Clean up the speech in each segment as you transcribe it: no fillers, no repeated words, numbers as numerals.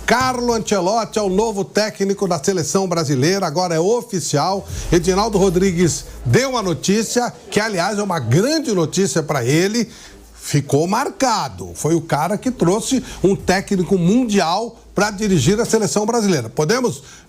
Carlo Ancelotti é o novo técnico da seleção brasileira, agora é oficial. Edinaldo Rodrigues deu a notícia, que aliás é uma grande notícia para ele, ficou marcado. Foi o cara que trouxe um técnico mundial para dirigir a seleção brasileira.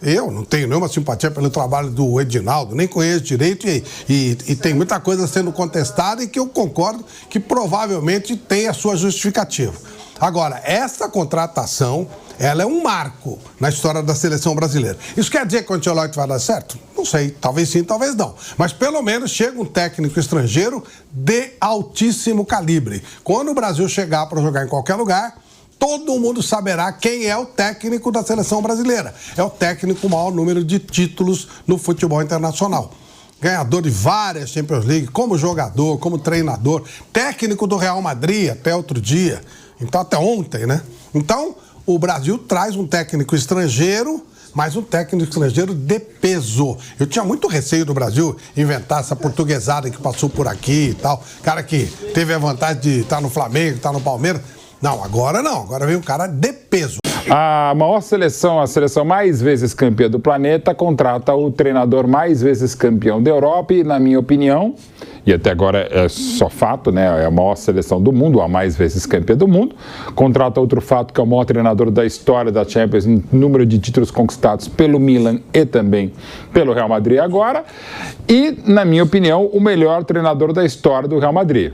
Eu não tenho nenhuma simpatia pelo trabalho do Edinaldo, nem conheço direito e tem muita coisa sendo contestada e que eu concordo que provavelmente tem a sua justificativa. Agora, essa contratação, ela é um marco na história da seleção brasileira. Isso quer dizer que o Ancelotti vai dar certo? Não sei, talvez sim, talvez não. Mas pelo menos chega um técnico estrangeiro de altíssimo calibre. Quando o Brasil chegar para jogar em qualquer lugar, todo mundo saberá quem é o técnico da seleção brasileira. É o técnico com o maior número de títulos no futebol internacional. Ganhador de várias Champions League, como jogador, como treinador, técnico do Real Madrid até outro dia, então até ontem, né? Então, o Brasil traz um técnico estrangeiro, mas um técnico estrangeiro de peso. Eu tinha muito receio do Brasil inventar essa portuguesada que passou por aqui e tal, cara que teve a vantagem de estar no Flamengo, estar no Palmeiras. Não, agora vem um cara de peso. A maior seleção, a seleção mais vezes campeã do planeta, contrata o treinador mais vezes campeão da Europa e, na minha opinião, e até agora é só fato, né? É a maior seleção do mundo, a mais vezes campeã do mundo. Contrata outro fato, que é o maior treinador da história da Champions em número de títulos conquistados pelo Milan e também pelo Real Madrid agora. E, na minha opinião, o melhor treinador da história do Real Madrid.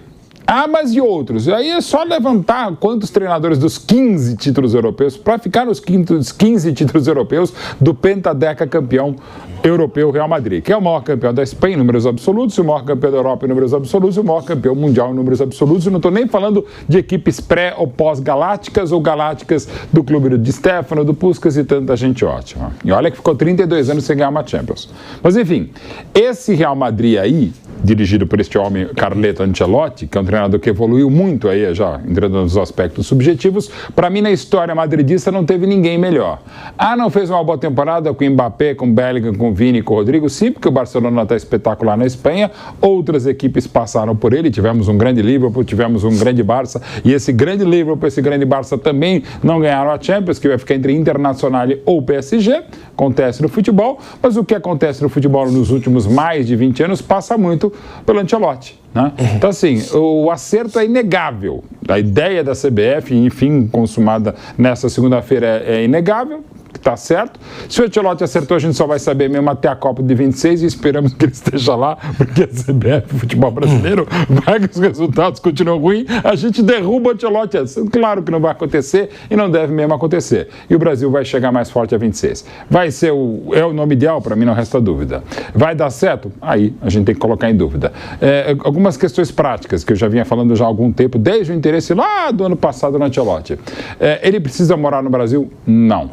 Ah, mas e outros? Aí é só levantar quantos treinadores dos 15 títulos europeus para ficar nos 15 títulos europeus do pentadeca campeão europeu Real Madrid, que é o maior campeão da Espanha em números absolutos, o maior campeão da Europa em números absolutos e o maior campeão mundial em números absolutos. Eu não estou nem falando de equipes pré ou pós-galácticas ou galácticas do clube do Di Stefano, do Puskás e tanta gente ótima. E olha que ficou 32 anos sem ganhar uma Champions. Mas enfim, esse Real Madrid aí, dirigido por este homem, Carleto Ancelotti, que é um treinador que evoluiu muito aí, já entrando nos aspectos subjetivos, para mim na história madridista não teve ninguém melhor. Ah, não fez uma boa temporada com o Mbappé, com o Bellingham, com o Vini, com o Rodrigo? Sim, porque o Barcelona está espetacular na Espanha, outras equipes passaram por ele, tivemos um grande Liverpool, tivemos um grande Barça, e esse grande Liverpool, esse grande Barça também não ganharam a Champions, que vai ficar entre Internacional ou PSG, acontece no futebol, mas o que acontece no futebol nos últimos mais de 20 anos passa muito pelo Ancelotti, né? Então assim, o acerto é inegável, a ideia da CBF, enfim, consumada nessa segunda-feira é inegável, tá certo. Se o Ancelotti acertou, a gente só vai saber mesmo até a Copa de 26 e esperamos que ele esteja lá, porque a CBF, o futebol brasileiro, vai que os resultados continuam ruins, a gente derruba o Ancelotti. Claro que não vai acontecer e não deve mesmo acontecer. E o Brasil vai chegar mais forte a 26. Vai ser é o nome ideal? Para mim não resta dúvida. Vai dar certo? Aí a gente tem que colocar em dúvida. Algumas questões práticas que eu já vinha falando já há algum tempo, desde o interesse lá do ano passado no Ancelotti. Ele precisa morar no Brasil? Não.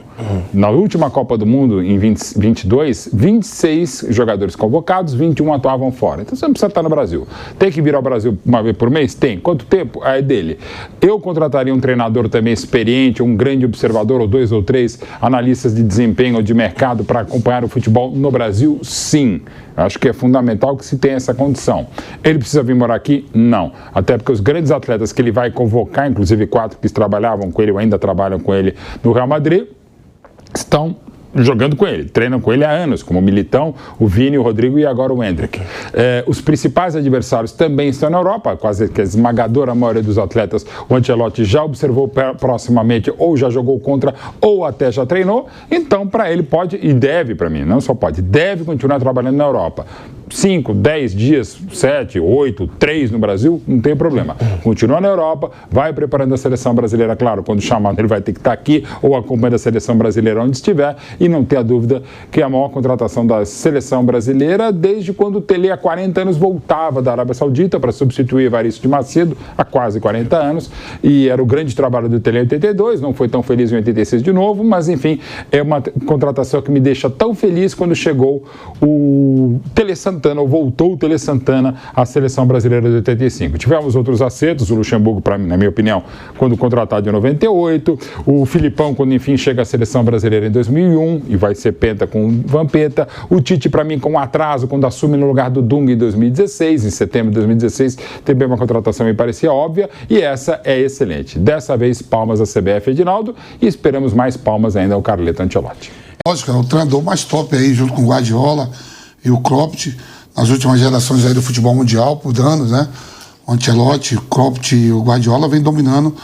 Na última Copa do Mundo, em 22, 26 jogadores convocados, 21 atuavam fora. Então você não precisa estar no Brasil. Tem que vir ao Brasil uma vez por mês? Tem. Quanto tempo? É dele. Eu contrataria um treinador também experiente, um grande observador, ou 2 ou 3 analistas de desempenho ou de mercado para acompanhar o futebol no Brasil? Sim. Acho que é fundamental que se tenha essa condição. Ele precisa vir morar aqui? Não. Até porque os grandes atletas que ele vai convocar, inclusive 4 que trabalhavam com ele ou ainda trabalham com ele no Real Madrid, estão jogando com ele, treinam com ele há anos, como o Militão, o Vini, o Rodrigo e agora o Endrick. Os principais adversários também estão na Europa, quase que a esmagadora maioria dos atletas o Ancelotti já observou proximamente, ou já jogou contra, ou até já treinou, então para ele pode e deve, para mim, não só pode, deve continuar trabalhando na Europa. 5, 10 dias, 7, 8, 3 no Brasil, não tem problema. Continua na Europa, vai preparando a seleção brasileira, claro, quando chamado ele vai ter que estar aqui, ou acompanhando a seleção brasileira onde estiver, e não ter a dúvida que é a maior contratação da seleção brasileira desde quando o Tele, há 40 anos, voltava da Arábia Saudita para substituir Evaristo de Macedo, há quase 40 anos, e era o grande trabalho do Tele em 82, não foi tão feliz em 86 de novo, mas enfim, é uma contratação que me deixa tão feliz quando chegou o Tele Santana, ou voltou o Tele Santana à seleção brasileira de 85. Tivemos outros acertos, o Luxemburgo, para mim, na minha opinião, quando contratado em 98, o Filipão, quando enfim chega à seleção brasileira em 2001, 1 e vai ser penta com o Vampeta. O Tite, para mim, com um atraso, quando assume no lugar do Dunga em 2016, em setembro de 2016, teve uma contratação que me parecia óbvia, e essa é excelente. Dessa vez, palmas à CBF, Edinaldo, e esperamos mais palmas ainda ao Carleto Ancelotti. Lógico, é o treinador mais top aí, junto com o Guardiola e o Klopp, nas últimas gerações aí do futebol mundial, por anos, né? O Ancelotti, o Klopp e o Guardiola vem dominando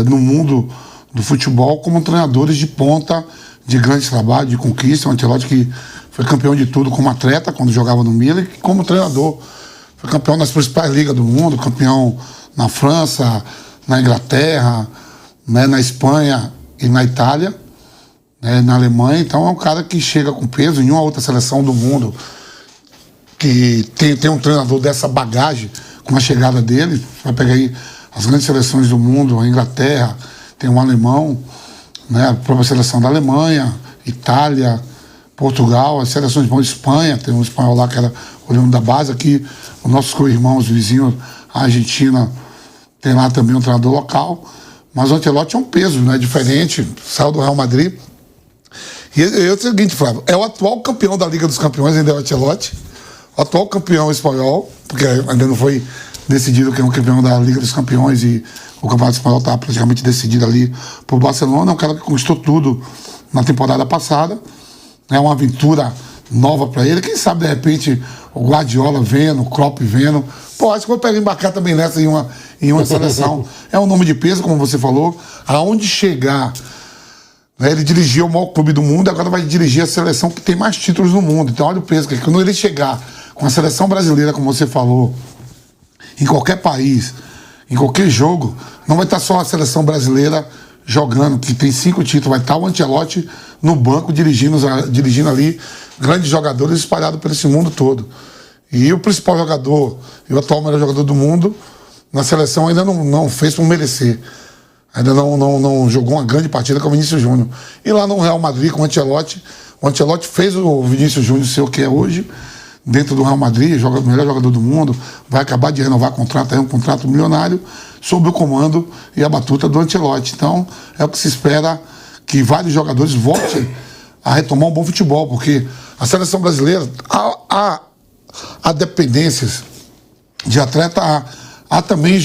no mundo do futebol como treinadores de ponta, de grande trabalho, de conquista. O Ancelotti que foi campeão de tudo como atleta, quando jogava no Milan, e como treinador. Foi campeão nas principais ligas do mundo, campeão na França, na Inglaterra, né, na Espanha e na Itália, né, na Alemanha. Então é um cara que chega com peso. Em nenhuma outra seleção do mundo que tem um treinador dessa bagagem com a chegada dele. Você vai pegar aí as grandes seleções do mundo, a Inglaterra, tem um alemão, né, a própria seleção da Alemanha, Itália, Portugal, as seleções de Espanha, tem um espanhol lá que era olhando da base. Aqui os nossos co-irmãos vizinhos, a Argentina, tem lá também um treinador local. Mas o Ancelotti é um peso, né, diferente, saiu do Real Madrid. E é o seguinte, Flávio, é o atual campeão da Liga dos Campeões, ainda é o Ancelotti, o atual campeão espanhol, porque ainda não foi decidido quem é o campeão da Liga dos Campeões, e o Campeonato Espanhol está praticamente decidido ali por Barcelona. É um cara que conquistou tudo na temporada passada. É uma aventura nova para ele. Quem sabe, de repente, o Guardiola vendo, o Klopp vendo. Pô, acho que vou pegar embarcar também nessa em uma seleção. É um nome de peso, como você falou. Aonde chegar, né, ele dirigiu o maior clube do mundo, agora vai dirigir a seleção que tem mais títulos no mundo. Então, olha o peso. Que quando ele chegar com a seleção brasileira, como você falou, em qualquer país, em qualquer jogo, não vai estar só a seleção brasileira jogando, que tem 5 títulos, vai estar o Ancelotti no banco dirigindo ali grandes jogadores espalhados por esse mundo todo. E o principal jogador e o atual melhor jogador do mundo na seleção ainda não fez por merecer. Ainda não jogou uma grande partida com o Vinícius Júnior. E lá no Real Madrid com o Ancelotti fez o Vinícius Júnior ser o que é hoje, dentro do Real Madrid, o melhor jogador do mundo, vai acabar de renovar contrato, um contrato milionário, sob o comando e a batuta do Ancelotti. Então, é o que se espera, que vários jogadores voltem a retomar um bom futebol, porque a seleção brasileira, há dependências de atleta, há também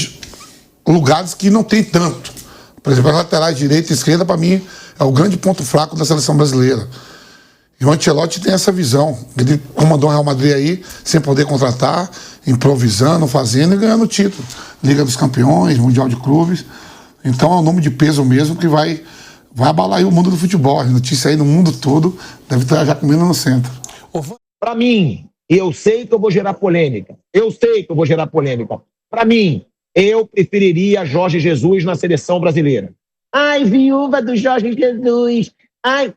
lugares que não tem tanto. Por exemplo, as laterais direita e esquerda, para mim, é o grande ponto fraco da seleção brasileira. E o Ancelotti tem essa visão. Ele comandou o Real Madrid aí, sem poder contratar, improvisando, fazendo e ganhando título. Liga dos Campeões, Mundial de Clubes. Então é um nome de peso mesmo que vai abalar aí o mundo do futebol. A notícia aí no mundo todo deve estar já comendo no centro. Para mim, eu sei que eu vou gerar polêmica. Para mim, eu preferiria Jorge Jesus na seleção brasileira. Ai, viúva do Jorge Jesus. Ai,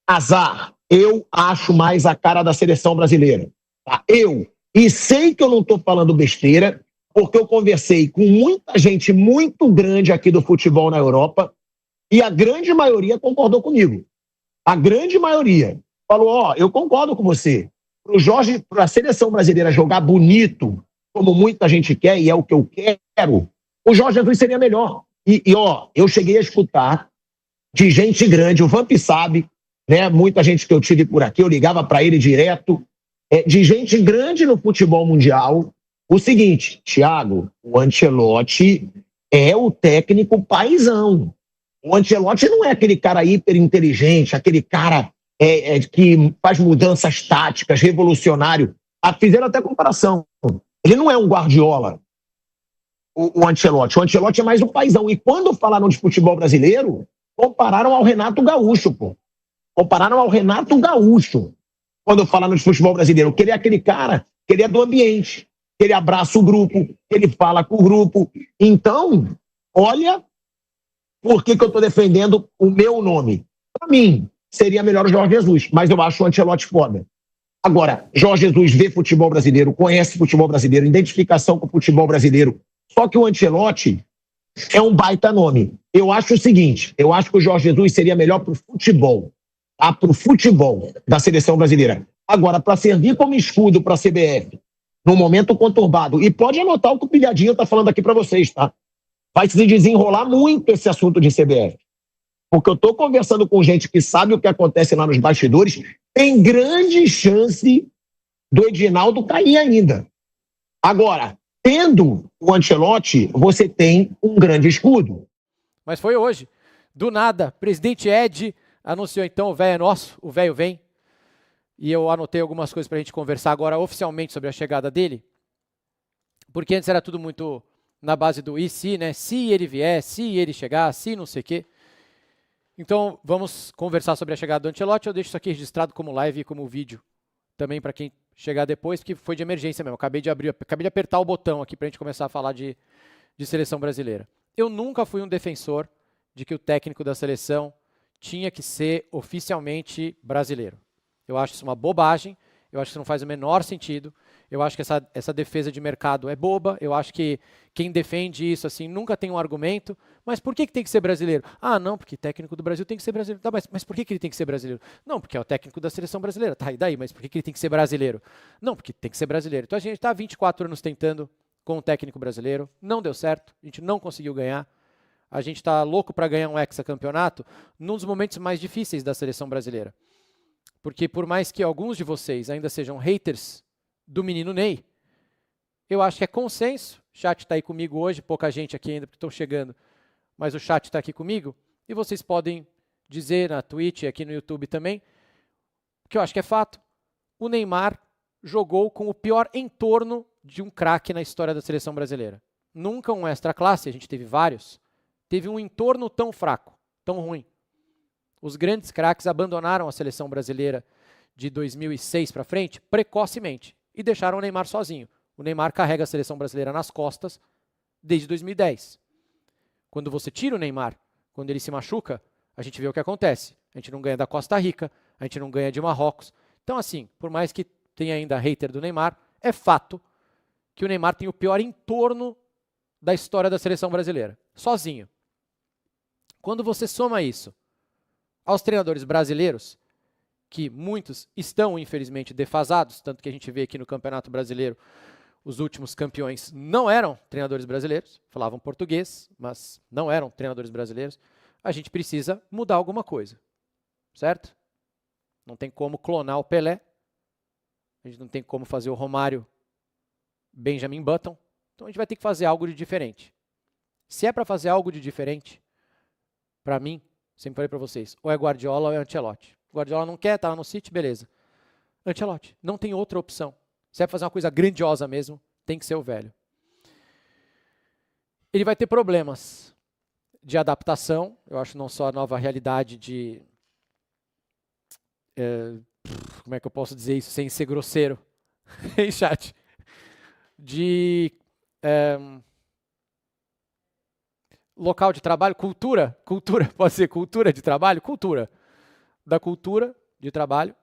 azar. Eu acho mais a cara da seleção brasileira. Tá? E sei que eu não estou falando besteira, porque eu conversei com muita gente muito grande aqui do futebol na Europa, e a grande maioria concordou comigo. A grande maioria falou, eu concordo com você. Para a seleção brasileira jogar bonito, como muita gente quer, e é o que eu quero, o Jorge Jesus seria melhor. Eu cheguei a escutar de gente grande, o Vamp sabe, né? Muita gente que eu tive por aqui, eu ligava para ele direto, de gente grande no futebol mundial, o seguinte: Thiago, o Ancelotti é o técnico paizão. O Ancelotti não é aquele cara hiper inteligente, aquele cara que faz mudanças táticas, revolucionário. Fizeram até comparação. Ele não é um Guardiola, o Ancelotti. O Ancelotti é mais um paizão. E quando falaram de futebol brasileiro, compararam ao Renato Gaúcho, pô. Compararam ao Renato Gaúcho quando falaram de futebol brasileiro, que ele é aquele cara, que ele é do ambiente, que ele abraça o grupo, que ele fala com o grupo. Então, olha por que eu estou defendendo o meu nome. Para mim, seria melhor o Jorge Jesus, mas eu acho o Ancelotti foda. Agora, Jorge Jesus vê futebol brasileiro, conhece futebol brasileiro, identificação com o futebol brasileiro. Só que o Ancelotti é um baita nome. Eu acho o seguinte, eu acho que o Jorge Jesus seria melhor para o futebol. Para o futebol da seleção brasileira. Agora, para servir como escudo para a CBF, num momento conturbado, e pode anotar o que o Pilhadinho está falando aqui para vocês, tá? Vai se desenrolar muito esse assunto de CBF. porque eu estou conversando com gente que sabe o que acontece lá nos bastidores, tem grande chance do Edinaldo cair ainda. Agora, tendo o Ancelotti, você tem um grande escudo. Mas foi hoje. Do nada, presidente Ed anunciou então, o velho é nosso, o velho vem. E eu anotei algumas coisas para a gente conversar agora oficialmente sobre a chegada dele. Porque antes era tudo muito na base do e se, né? Se ele vier, se ele chegar, se não sei o quê. Então, vamos conversar sobre a chegada do Ancelotti. Eu deixo isso aqui registrado como live e como vídeo também para quem chegar depois, porque foi de emergência mesmo. Acabei de apertar o botão aqui para a gente começar a falar de seleção brasileira. Eu nunca fui um defensor de que o técnico da seleção tinha que ser oficialmente brasileiro. Eu acho isso uma bobagem, eu acho que isso não faz o menor sentido, eu acho que essa defesa de mercado é boba, eu acho que quem defende isso assim nunca tem um argumento, mas por que tem que ser brasileiro? Ah, não, porque técnico do Brasil tem que ser brasileiro. Tá, mas por que ele tem que ser brasileiro? Não, porque é o técnico da seleção brasileira. Tá, e daí? Mas por que ele tem que ser brasileiro? Não, porque tem que ser brasileiro. Então a gente está há 24 anos tentando com um técnico brasileiro, não deu certo, a gente não conseguiu ganhar. A gente está louco para ganhar um hexacampeonato num dos momentos mais difíceis da seleção brasileira. Porque por mais que alguns de vocês ainda sejam haters do menino Ney, eu acho que é consenso. O chat está aí comigo hoje, pouca gente aqui ainda porque estão chegando, mas o chat está aqui comigo. E vocês podem dizer na Twitch e aqui no YouTube também, que eu acho que é fato. O Neymar jogou com o pior entorno de um craque na história da seleção brasileira. Nunca um extra classe, a gente teve vários, teve um entorno tão fraco, tão ruim. Os grandes craques abandonaram a seleção brasileira de 2006 para frente precocemente e deixaram o Neymar sozinho. O Neymar carrega a seleção brasileira nas costas desde 2010. Quando você tira o Neymar, quando ele se machuca, a gente vê o que acontece. A gente não ganha da Costa Rica, a gente não ganha de Marrocos. Então assim, por mais que tenha ainda hater do Neymar, é fato que o Neymar tem o pior entorno da história da seleção brasileira, sozinho. Quando você soma isso aos treinadores brasileiros, que muitos estão, infelizmente, defasados, tanto que a gente vê aqui no Campeonato Brasileiro, os últimos campeões não eram treinadores brasileiros, falavam português, mas não eram treinadores brasileiros, a gente precisa mudar alguma coisa, certo? Não tem como clonar o Pelé, a gente não tem como fazer o Romário Benjamin Button, então a gente vai ter que fazer algo de diferente. Se é para fazer algo de diferente, para mim, sempre falei para vocês, ou é Guardiola ou é Ancelotti. Guardiola não quer, tá lá no City, beleza. Ancelotti, não tem outra opção. Se é para fazer uma coisa grandiosa mesmo, tem que ser o velho. Ele vai ter problemas de adaptação, eu acho não só a nova realidade de... como é que eu posso dizer isso sem ser grosseiro? Hein, chat? De... local de trabalho, cultura, pode ser cultura de trabalho, da cultura de trabalho.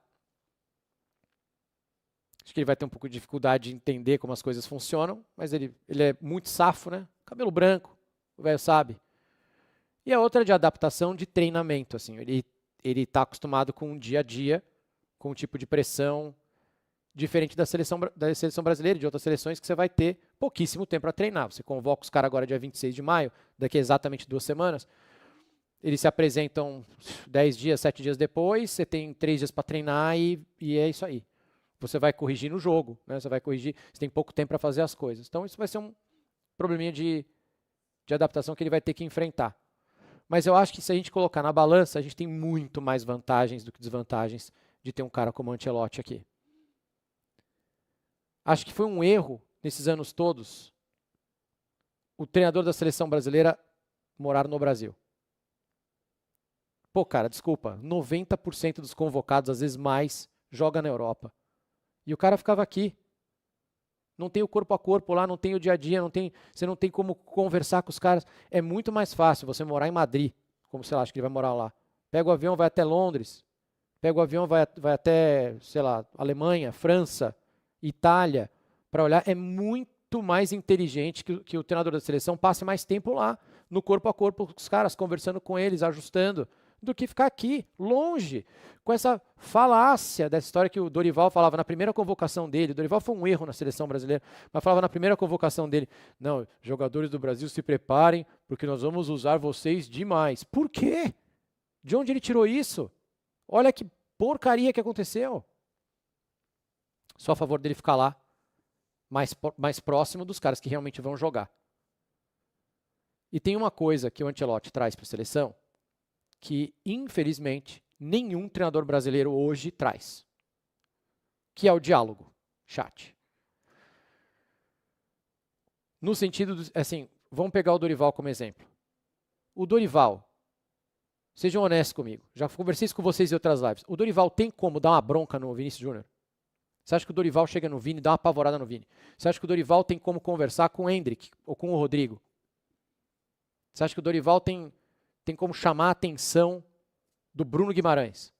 Acho que ele vai ter um pouco de dificuldade de entender como as coisas funcionam, mas ele é muito safo, né? Cabelo branco, o velho sabe. E a outra é de adaptação de treinamento, assim, ele está acostumado com um dia a dia, com um tipo de pressão diferente da seleção brasileira e de outras seleções que você vai ter pouquíssimo tempo para treinar. Você convoca os caras agora dia 26 de maio, daqui a exatamente 2 semanas, eles se apresentam 10 dias, 7 dias depois, você tem 3 dias para treinar e é isso aí. Você vai corrigir no jogo, né? Você tem pouco tempo para fazer as coisas. Então isso vai ser um probleminha de adaptação que ele vai ter que enfrentar. Mas eu acho que se a gente colocar na balança, a gente tem muito mais vantagens do que desvantagens de ter um cara como o Ancelotti aqui. Acho que foi um erro, nesses anos todos, o treinador da seleção brasileira morar no Brasil. Pô, cara, desculpa, 90% dos convocados, às vezes mais, joga na Europa. E o cara ficava aqui. Não tem o corpo a corpo lá, não tem o dia a dia, você não tem como conversar com os caras. É muito mais fácil você morar em Madrid, como você acha que ele vai morar lá. Pega o avião, vai até Londres. Pega o avião, vai até, sei lá, Alemanha, França, Itália, para olhar. É muito mais inteligente que o treinador da seleção passe mais tempo lá, no corpo a corpo com os caras, conversando com eles, ajustando, do que ficar aqui, longe, com essa falácia dessa história que o Dorival falava na primeira convocação dele. O Dorival foi um erro na seleção brasileira, mas falava na primeira convocação dele, não, jogadores do Brasil se preparem, porque nós vamos usar vocês demais. Por quê? De onde ele tirou isso? Olha que porcaria que aconteceu. Só a favor dele ficar lá, mais próximo dos caras que realmente vão jogar. E tem uma coisa que o Ancelotti traz para a seleção que, infelizmente, nenhum treinador brasileiro hoje traz, que é o diálogo, chat. No sentido, assim, vamos pegar o Dorival como exemplo. O Dorival, sejam honestos comigo, já conversei isso com vocês em outras lives, o Dorival tem como dar uma bronca no Vinícius Júnior? Você acha que o Dorival chega no Vini e dá uma apavorada no Vini? Você acha que o Dorival tem como conversar com o Endrick ou com o Rodrigo? Você acha que o Dorival tem como chamar a atenção do Bruno Guimarães?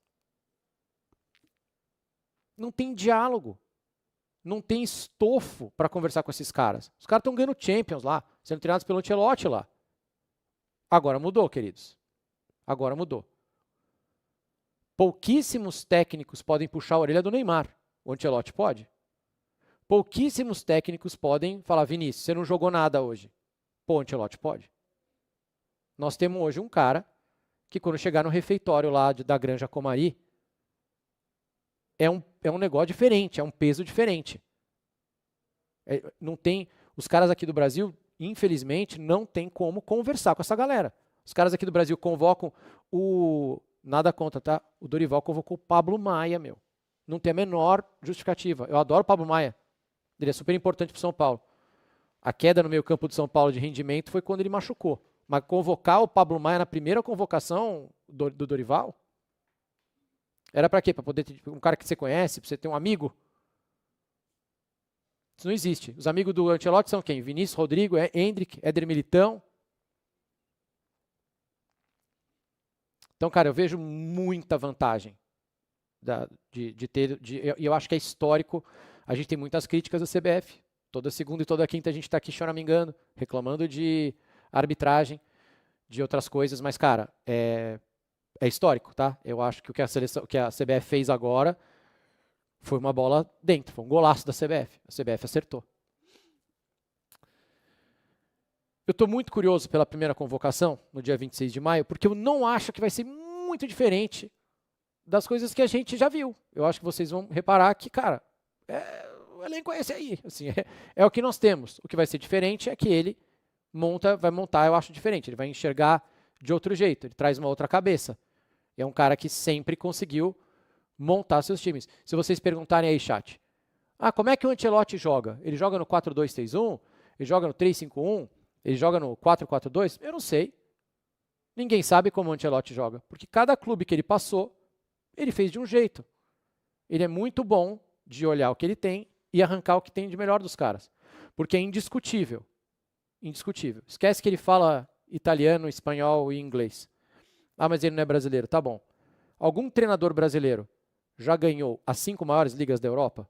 Não tem diálogo. Não tem estofo para conversar com esses caras. Os caras estão ganhando Champions lá, sendo treinados pelo Ancelotti lá. Agora mudou, queridos. Agora mudou. Pouquíssimos técnicos podem puxar a orelha do Neymar. O Ancelotti pode. Pouquíssimos técnicos podem falar, Vinícius, você não jogou nada hoje. Pô, o Ancelotti pode. Nós temos hoje um cara que quando chegar no refeitório lá da Granja Comari, é um negócio diferente, é um peso diferente. Não tem, os caras aqui do Brasil, infelizmente, não tem como conversar com essa galera. Os caras aqui do Brasil convocam nada contra, tá? O Dorival convocou o Pablo Maia, meu. Não tem a menor justificativa. Eu adoro o Pablo Maia. Ele é super importante para o São Paulo. A queda no meio campo do São Paulo de rendimento foi quando ele machucou. Mas convocar o Pablo Maia na primeira convocação do Dorival? Era para quê? Para poder ter um cara que você conhece, para você ter um amigo? Isso não existe. Os amigos do Ancelotti são quem? Vinícius, Rodrigo, Endrick, Éder Militão. Então, cara, eu vejo muita vantagem de ter. E eu acho que é histórico. A gente tem muitas críticas da CBF. Toda segunda e toda quinta a gente está aqui choramingando, reclamando de arbitragem, de outras coisas, mas, cara, é histórico, tá? Eu acho que o que a CBF fez agora foi uma bola dentro, foi um golaço da CBF. A CBF acertou. Eu estou muito curioso pela primeira convocação, no dia 26 de maio, porque eu não acho que vai ser muito diferente das coisas que a gente já viu. Eu acho que vocês vão reparar que, cara, o elenco é esse aí. Assim, é o que nós temos. O que vai ser diferente é que ele vai montar, eu acho diferente. Ele vai enxergar de outro jeito. Ele traz uma outra cabeça. É um cara que sempre conseguiu montar seus times. Se vocês perguntarem aí, chat, como é que o Ancelotti joga? Ele joga no 4-2-3-1? Ele joga no 3-5-1? Ele joga no 4-4-2? Eu não sei. Ninguém sabe como o Ancelotti joga. Porque cada clube que ele passou, ele fez de um jeito. Ele é muito bom de olhar o que ele tem e arrancar o que tem de melhor dos caras. Porque é indiscutível. Indiscutível. Esquece que ele fala italiano, espanhol e inglês. Mas ele não é brasileiro. Tá bom. Algum treinador brasileiro já ganhou as 5 maiores ligas da Europa?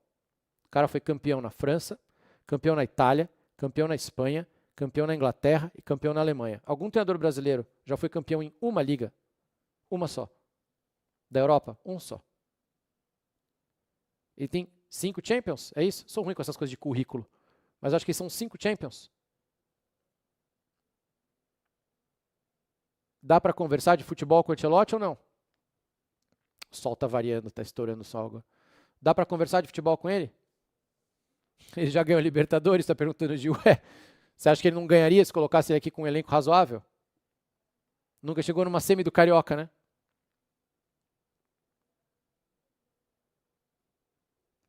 O cara foi campeão na França, campeão na Itália, campeão na Espanha, campeão na Inglaterra e campeão na Alemanha. Algum treinador brasileiro já foi campeão em uma liga? Uma só. Da Europa? Um só. Ele tem 5 Champions? É isso? Sou ruim com essas coisas de currículo. Mas acho que são 5 Champions. Dá para conversar de futebol com o Ancelotti ou não? O sol tá variando, tá estourando o sol agora. Dá para conversar de futebol com ele? Ele já ganhou a Libertadores, tá perguntando de você acha que ele não ganharia se colocasse ele aqui com um elenco razoável? Nunca chegou numa semi do Carioca, né?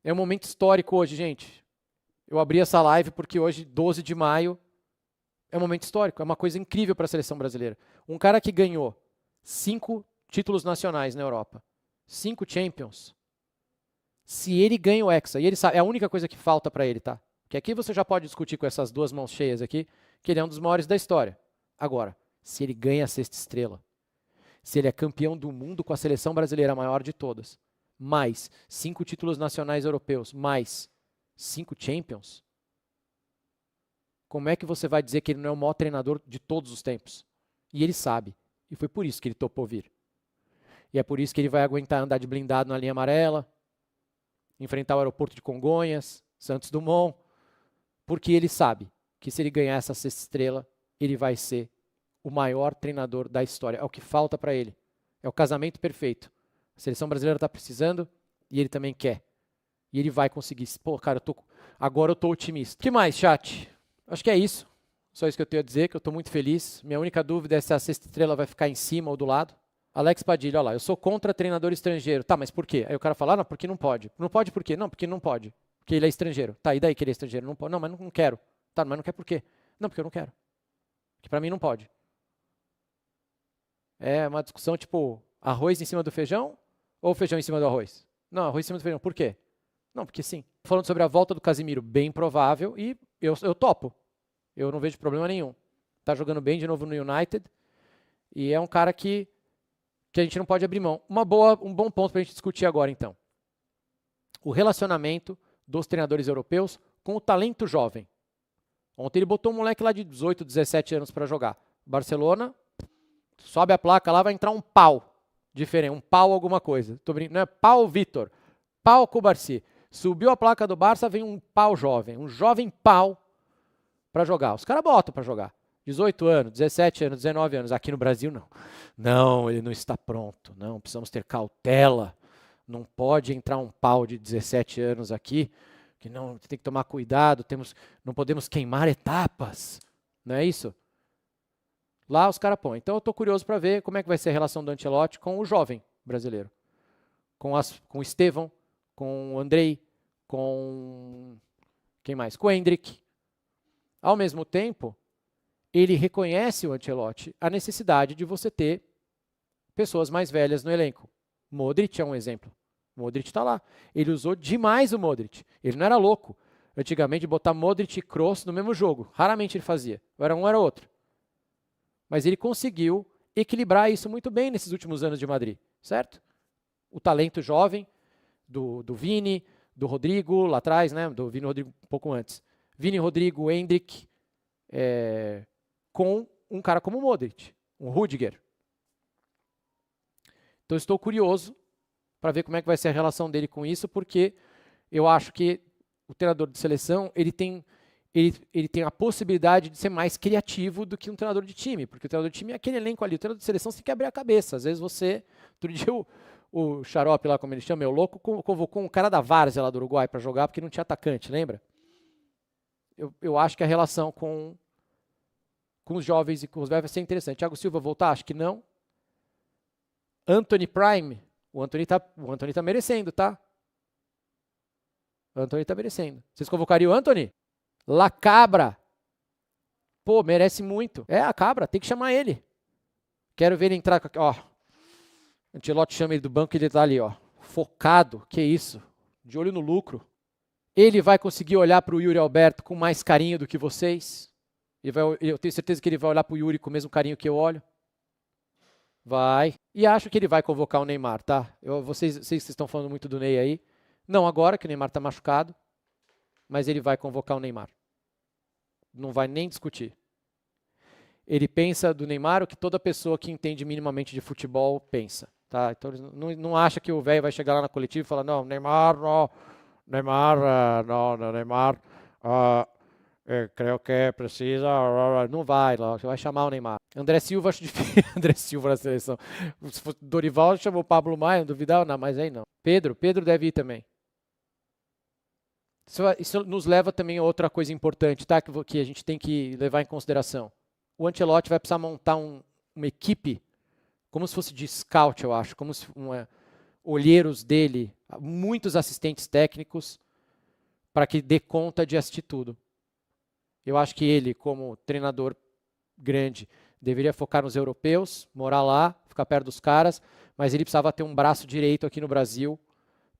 É um momento histórico hoje, gente. Eu abri essa live porque hoje, 12 de maio, é um momento histórico. É uma coisa incrível para a seleção brasileira. Um cara que ganhou 5 títulos nacionais na Europa, 5 Champions. Se ele ganha o Hexa, e ele sabe, é a única coisa que falta para ele, tá? Que aqui você já pode discutir com essas duas mãos cheias aqui, que ele é um dos maiores da história. Agora, se ele ganha a 6ª estrela, se ele é campeão do mundo com a seleção brasileira, a maior de todas, mais 5 títulos nacionais europeus, mais 5 Champions, como é que você vai dizer que ele não é o maior treinador de todos os tempos? E ele sabe. E foi por isso que ele topou vir. E é por isso que ele vai aguentar andar de blindado na linha amarela, enfrentar o aeroporto de Congonhas, Santos Dumont, porque ele sabe que se ele ganhar essa 6ª estrela, ele vai ser o maior treinador da história. É o que falta para ele. É o casamento perfeito. A seleção brasileira está precisando e ele também quer. E ele vai conseguir. Pô, cara, agora eu tô otimista. O que mais, chat? Acho que é isso. Só isso que eu tenho a dizer, que eu estou muito feliz. Minha única dúvida é se a sexta estrela vai ficar em cima ou do lado. Alex Padilha, olha lá, eu sou contra treinador estrangeiro. Tá, mas por quê? Aí o cara fala, não, porque não pode. Não pode por quê? Não, porque não pode. Porque ele é estrangeiro. Tá, e daí que ele é estrangeiro? Não pode. Não, mas não quero. Tá, mas não quer por quê? Não, porque eu não quero. Porque pra mim não pode. É uma discussão tipo, arroz em cima do feijão ou feijão em cima do arroz? Não, arroz em cima do feijão. Por quê? Não, porque sim. Falando sobre a volta do Casimiro, bem provável e eu topo. Eu não vejo problema nenhum. Tá jogando bem de novo no United e é um cara que a gente não pode abrir mão. Um bom ponto para a gente discutir agora, então. O relacionamento dos treinadores europeus com o talento jovem. Ontem ele botou um moleque lá de 18, 17 anos para jogar. Barcelona, sobe a placa lá, vai entrar um pau diferente, um pau alguma coisa. Tô brincando, não é pau Vitor, pau Cubarsi. Subiu a placa do Barça, vem um pau jovem, um jovem pau para jogar. Os caras botam para jogar. 18 anos, 17 anos, 19 anos. Aqui no Brasil, não. Não, ele não está pronto. Não, precisamos ter cautela. Não pode entrar um pau de 17 anos aqui, que não tem que tomar cuidado, não podemos queimar etapas. Não é isso? Lá os caras põem. Então eu estou curioso para ver como é que vai ser a relação do Ancelotti com o jovem brasileiro. Com o Estevão, com o Andrei, com... quem mais? Com o Endrick. Ao mesmo tempo, ele reconhece, o Ancelotti, a necessidade de você ter pessoas mais velhas no elenco. Modric é um exemplo. Modric está lá. Ele usou demais o Modric. Ele não era louco. Antigamente, botar Modric e Kroos no mesmo jogo. Raramente ele fazia. Ou era um, ou era outro. Mas ele conseguiu equilibrar isso muito bem nesses últimos anos de Madrid. Certo? O talento jovem do Vini, do Rodrigo, lá atrás, né? Do Vini e Rodrigo um pouco antes. Vini, Rodrigo, Endrick, com um cara como o Modric, um Rudiger. Então estou curioso para ver como é que vai ser a relação dele com isso, porque eu acho que o treinador de seleção ele tem a possibilidade de ser mais criativo do que um treinador de time, porque o treinador de time é aquele elenco ali, o treinador de seleção você tem que abrir a cabeça. Às vezes outro dia o Xarope lá, como ele chama, o louco, convocou um cara da Várzea lá do Uruguai para jogar, porque não tinha atacante, lembra? Eu acho que a relação com os jovens e com os velhos vai ser interessante. Thiago Silva voltar? Acho que não. Anthony Prime, o Anthony tá merecendo, tá? O Anthony tá merecendo. Vocês convocariam o Anthony? La Cabra. Pô, merece muito. É a Cabra, tem que chamar ele. Quero ver ele entrar, ó. Ancelotti chama ele do banco e ele tá ali, ó. Focado, que isso? De olho no lucro. Ele vai conseguir olhar para o Yuri Alberto com mais carinho do que vocês? Eu tenho certeza que ele vai olhar para o Yuri com o mesmo carinho que eu olho. Vai. E acho que ele vai convocar o Neymar, tá? Vocês estão falando muito do Ney aí. Não agora, que o Neymar está machucado. Mas ele vai convocar o Neymar. Não vai nem discutir. Ele pensa do Neymar o que toda pessoa que entende minimamente de futebol pensa. Tá? Então ele não acha que o velho vai chegar lá na coletiva e falar, não, Neymar, não. Neymar, Neymar, creio que precisa, não vai lá, vai chamar o Neymar. André Silva, acho difícil, André Silva na seleção. Se fosse Dorival, chamou o Pablo Maia, não duvidava, não, mas aí não. Pedro deve ir também. Isso nos leva também a outra coisa importante, tá? Que a gente tem que levar em consideração. O Ancelotti vai precisar montar uma equipe, como se fosse de scout, eu acho, como se olheiros dele, muitos assistentes técnicos, para que dê conta de assistir tudo. Eu acho que ele, como treinador grande, deveria focar nos europeus, morar lá, ficar perto dos caras, mas ele precisava ter um braço direito aqui no Brasil,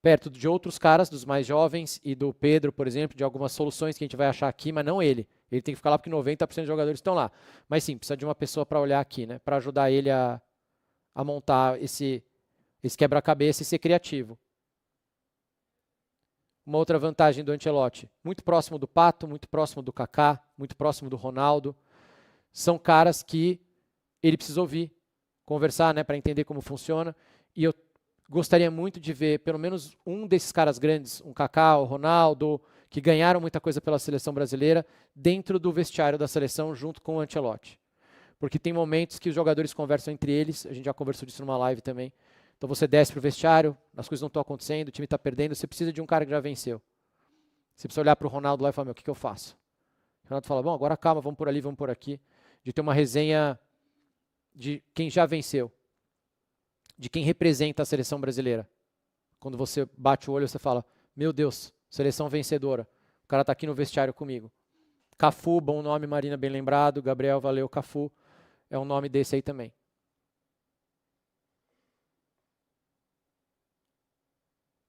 perto de outros caras, dos mais jovens, e do Pedro, por exemplo, de algumas soluções que a gente vai achar aqui, mas não ele. Ele tem que ficar lá porque 90% dos jogadores estão lá. Mas sim, precisa de uma pessoa para olhar aqui, né, para ajudar ele a montar esse quebra-cabeça e ser criativo. Uma outra vantagem do Ancelotti, muito próximo do Pato, muito próximo do Kaká, muito próximo do Ronaldo. São caras que ele precisa ouvir, conversar, né, para entender como funciona. E eu gostaria muito de ver pelo menos um desses caras grandes, um Kaká, o Ronaldo, que ganharam muita coisa pela seleção brasileira, dentro do vestiário da seleção junto com o Ancelotti. Porque tem momentos que os jogadores conversam entre eles, a gente já conversou disso numa live também. Então você desce pro vestiário, as coisas não estão acontecendo, o time está perdendo, você precisa de um cara que já venceu. Você precisa olhar pro Ronaldo lá e falar, meu, o que eu faço? O Ronaldo fala, bom, agora calma, vamos por ali, vamos por aqui. De ter uma resenha de quem já venceu, de quem representa a seleção brasileira. Quando você bate o olho, você fala, meu Deus, seleção vencedora. O cara está aqui no vestiário comigo. Cafu, bom nome, Marina, bem lembrado. Gabriel, valeu, Cafu. É um nome desse aí também.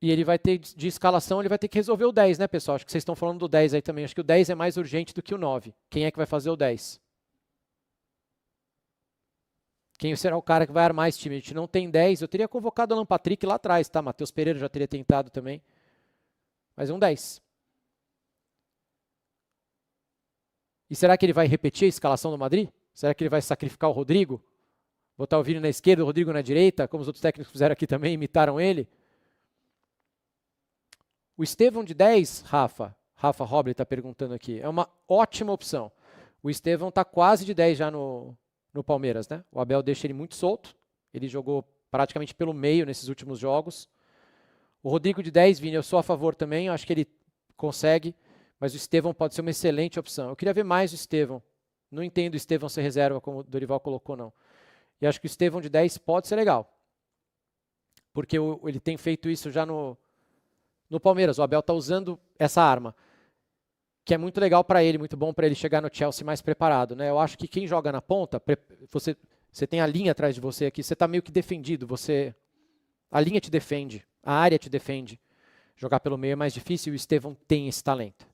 E ele vai ter, de escalação, ele vai ter que resolver o 10, né, pessoal? Acho que vocês estão falando do 10 aí também. Acho que o 10 é mais urgente do que o 9. Quem é que vai fazer o 10? Quem será o cara que vai armar esse time? A gente não tem 10. Eu teria convocado o Alan Patrick lá atrás, tá? Matheus Pereira já teria tentado também. Mas um 10. E será que ele vai repetir a escalação do Madrid? Será que ele vai sacrificar o Rodrigo? Botar o Vini na esquerda, o Rodrigo na direita, como os outros técnicos fizeram aqui também, imitaram ele? O Estevão de 10, Rafa Roble está perguntando aqui, é uma ótima opção. O Estevão está quase de 10 já no Palmeiras, né? O Abel deixa ele muito solto, ele jogou praticamente pelo meio nesses últimos jogos. O Rodrigo de 10, Vini, eu sou a favor também, eu acho que ele consegue, mas o Estevão pode ser uma excelente opção. Eu queria ver mais o Estevão, não entendo o Estevão ser reserva, como o Dorival colocou, não. E acho que o Estevão de 10 pode ser legal, porque ele tem feito isso já no Palmeiras. O Abel está usando essa arma, que é muito legal para ele, muito bom para ele chegar no Chelsea mais preparado, né? Eu acho que quem joga na ponta, você tem a linha atrás de você aqui, você está meio que defendido, a linha te defende, a área te defende. Jogar pelo meio é mais difícil e o Estevão tem esse talento.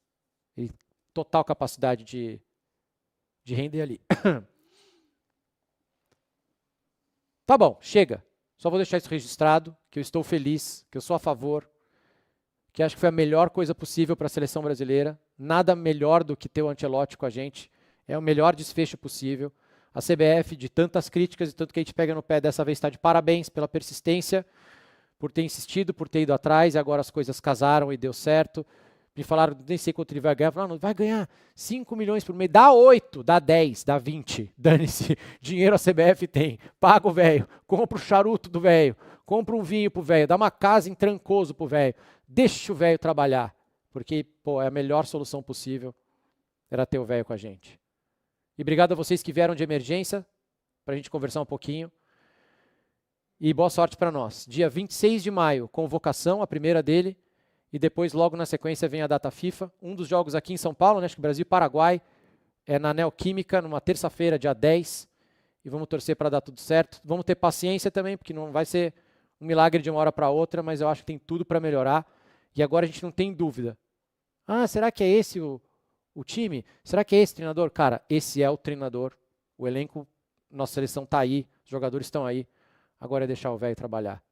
Ele total capacidade de render ali. Tá bom, chega. Só vou deixar isso registrado, que eu estou feliz, que eu sou a favor, que acho que foi a melhor coisa possível para a seleção brasileira. Nada melhor do que ter o Ancelotti com a gente. É o melhor desfecho possível. A CBF, de tantas críticas e tanto que a gente pega no pé, dessa vez está de parabéns pela persistência, por ter insistido, por ter ido atrás, e agora as coisas casaram e deu certo. Me falaram, nem sei quanto ele vai ganhar. Falaram, não, vai ganhar 5 milhões por mês. Dá 8, dá 10, dá 20. Dane-se. Dinheiro a CBF tem. Paga o velho. Compra o charuto do velho. Compra um vinho pro velho. Dá uma casa em Trancoso pro velho. Deixa o velho trabalhar. Porque, pô, é a melhor solução possível. Era ter o velho com a gente. E obrigado a vocês que vieram de emergência pra gente conversar um pouquinho. E boa sorte para nós. Dia 26 de maio, convocação, a primeira dele. E depois, logo na sequência, vem a data FIFA. Um dos jogos aqui em São Paulo, né? Acho que Brasil e Paraguai, é na Neoquímica, numa terça-feira, dia 10. E vamos torcer para dar tudo certo. Vamos ter paciência também, porque não vai ser um milagre de uma hora para outra, mas eu acho que tem tudo para melhorar. E agora a gente não tem dúvida. Ah, será que é esse o time? Será que é esse treinador? Cara, esse é o treinador. O elenco, nossa seleção está aí, os jogadores estão aí. Agora é deixar o velho trabalhar.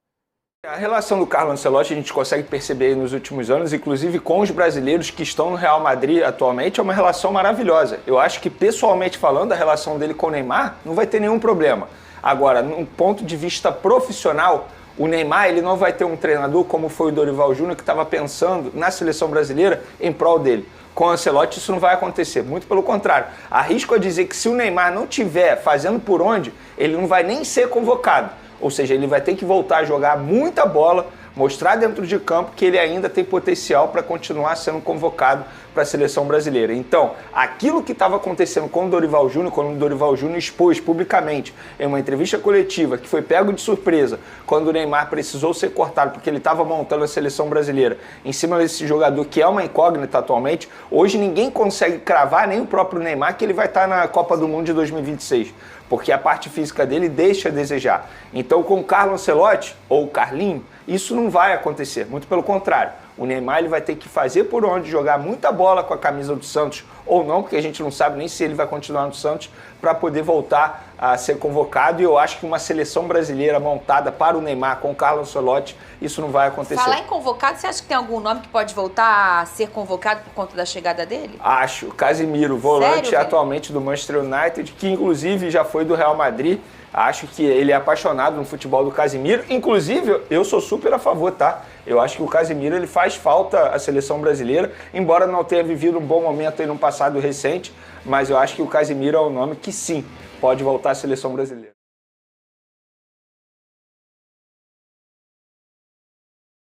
A relação do Carlo Ancelotti a gente consegue perceber nos últimos anos, inclusive com os brasileiros que estão no Real Madrid atualmente, é uma relação maravilhosa. Eu acho que, pessoalmente falando, a relação dele com o Neymar não vai ter nenhum problema. Agora, num ponto de vista profissional, o Neymar ele não vai ter um treinador como foi o Dorival Júnior, que estava pensando na seleção brasileira em prol dele. Com o Ancelotti isso não vai acontecer, muito pelo contrário. Arrisco a dizer que se o Neymar não estiver fazendo por onde, ele não vai nem ser convocado. Ou seja, ele vai ter que voltar a jogar muita bola, mostrar dentro de campo que ele ainda tem potencial para continuar sendo convocado para a seleção brasileira. Então, aquilo que estava acontecendo com o Dorival Júnior, quando o Dorival Júnior expôs publicamente em uma entrevista coletiva, que foi pego de surpresa, quando o Neymar precisou ser cortado porque ele estava montando a seleção brasileira em cima desse jogador que é uma incógnita atualmente, hoje ninguém consegue cravar, nem o próprio Neymar, que ele vai estar na Copa do Mundo de 2026. Porque a parte física dele deixa a desejar. Então, com o Carlo Ancelotti, ou o Carlinho, isso não vai acontecer, muito pelo contrário. O Neymar ele vai ter que fazer por onde, jogar muita bola com a camisa do Santos, ou não, porque a gente não sabe nem se ele vai continuar no Santos, para poder voltar a ser convocado. E eu acho que uma seleção brasileira montada para o Neymar com o Carlo Ancelotti, isso não vai acontecer. Falar em convocado, você acha que tem algum nome que pode voltar a ser convocado por conta da chegada dele? Acho. Casemiro, volante Sério, atualmente do Manchester United, que inclusive já foi do Real Madrid. Acho que ele é apaixonado no futebol do Casemiro. Inclusive, eu sou super a favor, tá? Eu acho que o Casemiro ele faz falta à seleção brasileira, embora não tenha vivido um bom momento aí no passado recente, mas eu acho que o Casemiro é um nome que sim, pode voltar à seleção brasileira.